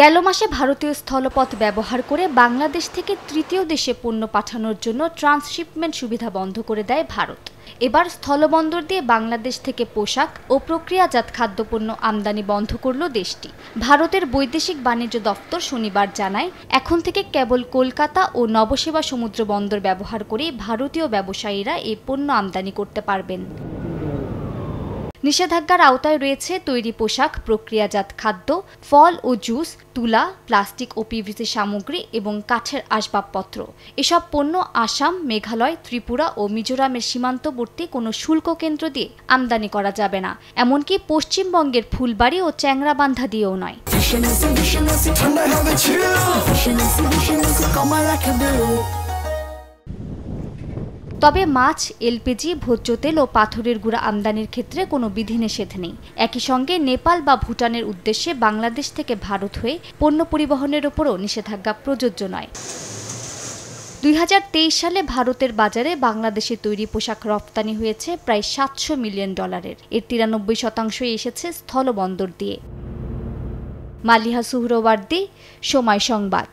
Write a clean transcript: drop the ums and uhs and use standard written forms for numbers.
গেল মাসে ভারতীয় স্থলপথ ব্যবহার করে বাংলাদেশ থেকে তৃতীয় দেশে পণ্য পাঠানোর জন্য ট্রান্সশিপমেন্ট সুবিধা বন্ধ করে দেয় ভারত। এবার স্থলবন্দর দিয়ে বাংলাদেশ থেকে পোশাক ও প্রক্রিয়াজাত খাদ্যপণ্য আমদানি বন্ধ করল দেশটি। ভারতের বৈদেশিক বাণিজ্য দফতর শনিবার জানায়, এখন থেকে কেবল কলকাতা ও নবসেবা সমুদ্র বন্দর ব্যবহার করে ভারতীয় ব্যবসায়ীরা এই পণ্য আমদানি করতে পারবেন। নিষেধাজ্ঞার আওতায় রয়েছে তৈরি পোশাক, প্রক্রিয়াজাত খাদ্য, ফল ও জুস, তুলা, প্লাস্টিক ও পিভিসি সামগ্রী এবং কাঠের আসবাবপত্র। এসব পণ্য আসাম, মেঘালয়, ত্রিপুরা ও মিজোরামের সীমান্তবর্তী কোনো শুল্ক কেন্দ্র দিয়ে আমদানি করা যাবে না, এমনকি পশ্চিমবঙ্গের ফুলবাড়ি ও চ্যাংরাবান্ধা দিয়েও নয়। তবে মাছ, এলপিজি, ভোজ্য তেল ও পাথরের গুঁড়া আমদানির ক্ষেত্রে কোনো বিধিনিষেধ নেই। একই সঙ্গে নেপাল বা ভুটানের উদ্দেশ্যে বাংলাদেশ থেকে ভারত হয়ে পণ্য পরিবহনের ওপরও নিষেধাজ্ঞা প্রযোজ্য নয়। 2023 সালে ভারতের বাজারে বাংলাদেশে তৈরি পোশাক রপ্তানি হয়েছে প্রায় $700 মিলিয়ন। এর 93% এসেছে স্থলবন্দর দিয়ে। মালিহা সুহরাওয়ার্দী, সময় সংবাদ।